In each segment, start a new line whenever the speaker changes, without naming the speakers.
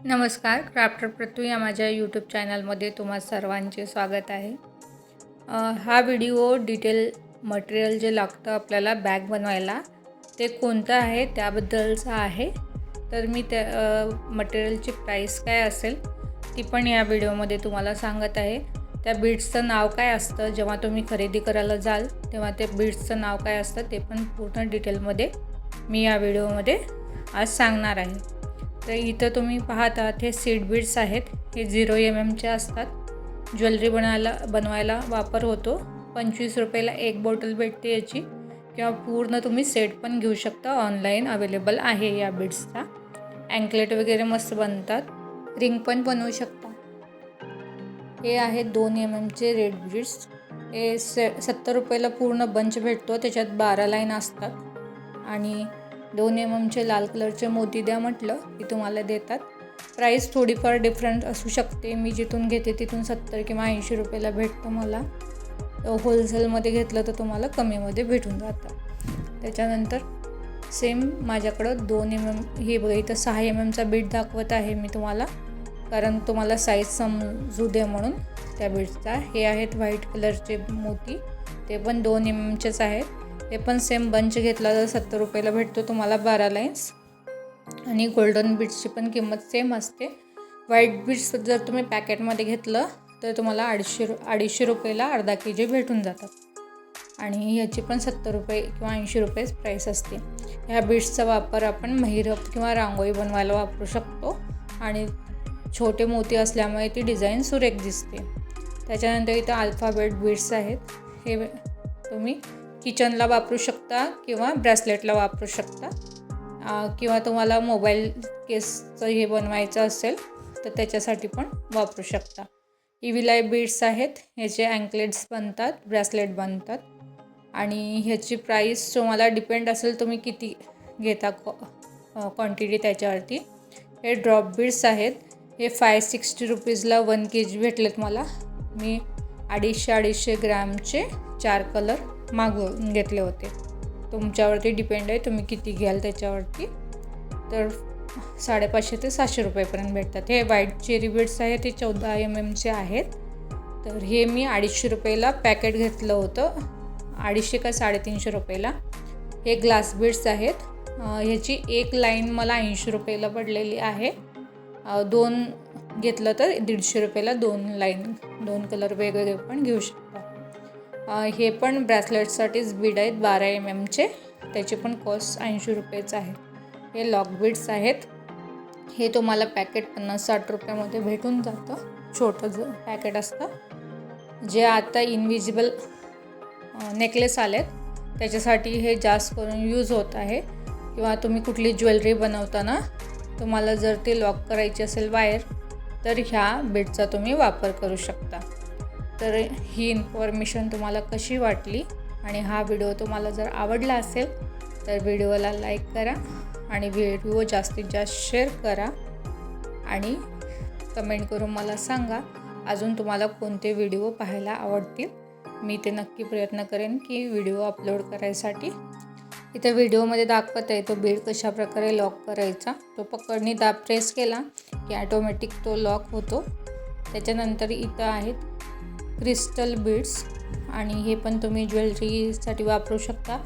नमस्कार, क्राफ्टर पृथ्वी या माझ्या यूट्यूब चॅनलमध्ये तुम्हा सर्वांचे स्वागत आहे। हा व्हिडिओ डिटेल मटेरियल जे लागतं आपल्याला बॅग बनवायला ते कोणतं आहे त्याबद्दलचा आहे। तर मी त्या मटेरियलची प्राइस काय असेल ती पण या व्हिडिओमध्ये तुम्हाला सांगत आहे। त्या बीड्सचं नाव काय असतं, जेव्हा तुम्ही खरेदी करायला जाल तेव्हा ते बीड्सचं नाव काय असतं ते पण पूर्ण डिटेलमध्ये मी या व्हिडिओमध्ये आज सांगणार आहे। तर इथं तुम्ही पाहत आहात हे सीड बीड्स आहेत। हे 0 mm चे असतात। ज्वेलरी बनवायला वापर होतो। 25 रुपयाला एक बॉटल भेटते याची, किंवा पूर्ण तुम्ही सेट पण घेऊ शकता। ऑनलाईन अवेलेबल आहे या बीड्सचा। अँकलेट वगैरे मस्त बनतात, रिंग पण बनवू शकता। हे आहे 2 mm चे रेड बीड्स। हे 70 रुपयाला पूर्ण बंच भेटतो। त्याच्यात 12 लाईन असतात आणि 2 mm चे लाल कलरचे मोती द्या म्हटलं की तुम्हाला देतात। प्राइस थोडीफार डिफरंट असू शकते। मी जिथून घेते तिथून 70 किंवा 80 रुपयाला भेटतं मला। होलसेलमध्ये घेतलं तर तुम्हाला कमीमध्ये भेटून जातं। त्याच्यानंतर सेम माझ्याकडं 2 mm हे बघा, इथं 6 mm चा बीड दाखवत आहे मी तुम्हाला, कारण तुम्हाला साईज समजू दे म्हणून त्या बीड्सचा। हे आहेत व्हाईट कलरचे मोती, ते पण 2 mm चेच आहेत। हे पण सेम बंच घेतला तर 70 रुपयाला भेटतो तुम्हाला 12 लाईन्स। आणि गोल्डन बीड्सची पण किंमत सेम असते। व्हाईट बीड्स जर तुम्ही पॅकेटमध्ये घेतलं तर तुम्हाला 250 रुपयाला अर्धा kg भेटून जातात। आणि ह्याची पण 70 रुपये किंवा 80 रुपयेच प्राईस असते। ह्या बीड्सचा वापर आपण महिरप किंवा रांगोळी बनवायला वापरू शकतो आणि छोटे मोती असल्यामुळे ती डिझाईन सुरेख दिसते। त्याच्यानंतर इथं अल्फाबेट बीड्स आहेत। हे तुम्ही किचनला वापरू शकता किंवा ब्रेसलेटला वापरू शकता, किंवा तुम्हाला मोबाईल केसचं हे बनवायचं असेल तर त्याच्यासाठी पण वापरू शकता। इव्हिलाय बीड्स आहेत। ह्याचे अँकलेट्स बनतात, ब्रेसलेट बनतात आणि ह्याची प्राईस तुम्हाला डिपेंड असेल तुम्ही किती घेता क्वांटिटी त्याच्यावरती। हे ड्रॉप बीड्स आहेत। हे 560 रुपीजला 1 kg भेटलेत मला। मी 250 ग्रॅमचे 4 कलर मागवून घेतले होते। तुमच्यावरती डिपेंड आहे तुम्ही किती घ्याल त्याच्यावरती। तर 550 ते 700 रुपयेपर्यंत भेटतात। हे व्हाईट चेरी बीड्स आहेत, ते 14 mm चे आहेत। तर हे मी 250 रुपयाला पॅकेट घेतलं होतं, 250 का 350 रुपयाला। हे ग्लास बीड्स आहेत। ह्याची एक लाईन मला 80 रुपयाला पडलेली आहे। 2 घेतलं तर 150 रुपयाला 2 लाईन, 2 कलर वेगवेगळे पण घेऊ शकता। हे पण ब्रेसलेटसाठीच बीड आहेत 12 mm चे, त्याची पण कॉस्ट 80 रुपयेच आहे। हे लॉक बीड्स आहेत। हे तुम्हाला पॅकेट 50-60 रुपयामध्ये भेटून जातं। छोटं पॅकेट असतं। जे आता इनविजिबल नेकलेस आलेत त्याच्यासाठी हे जास्त करून यूज होत आहे। किंवा तुम्ही कुठली ज्वेलरी बनवताना तुम्हाला जर ते लॉक करायची असेल वायर, तर ह्या बीडचा तुम्ही वापर करू शकता। तर ही इन्फॉर्मेशन तुम्हाला कशी वाटली आणि हा व्हिडिओ तुम्हाला जर आवडला असेल तर व्हिडिओला लाईक करा आणि व्हिडिओ जास्तीत जास्त शेअर करा आणि कमेंट करून मला सांगा अजून तुम्हाला कोणते व्हिडिओ पाहायला आवडतील। मी ते नक्की प्रयत्न करेन की व्हिडिओ अपलोड करायसाठी। इथे व्हिडिओमध्ये दाखवत आहे तो बीड कशा प्रकारे लॉक करायचा। तो पकडणी दाब प्रेस केला की ऑटोमॅटिक तो लॉक होतो। त्याच्यानंतर इथं आहेत क्रिस्टल बीड्स आणि हे पण तुम्ही ज्वेलरीसाठी वापरू शकता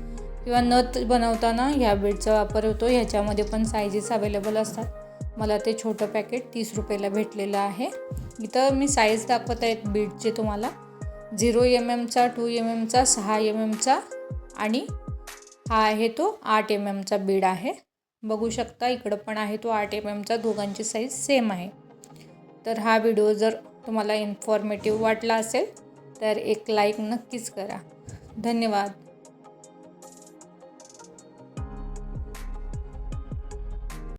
किंवा नथ बनवताना ह्या बीडचा वापर होतो। ह्याच्यामध्ये पण साईजेस अवेलेबल असतात। मला ते छोटं पॅकेट 30 रुपयाला भेटलेलं आहे। इथं मी साईज दाखवत आहेत बीडचे तुम्हाला, 0 mm चा, 2 mm चा, 6 mm चा आणि हा आहे तो 8 mm चा बीड आहे। बघू शकता इकडं पण आहे तो 8 mm चा, दोघांची साईज सेम आहे। तर हा व्हिडिओ जर तुम्हाला इन्फॉर्मेटिव्ह वाटला असेल तर एक लाईक नक्कीच करा। धन्यवाद।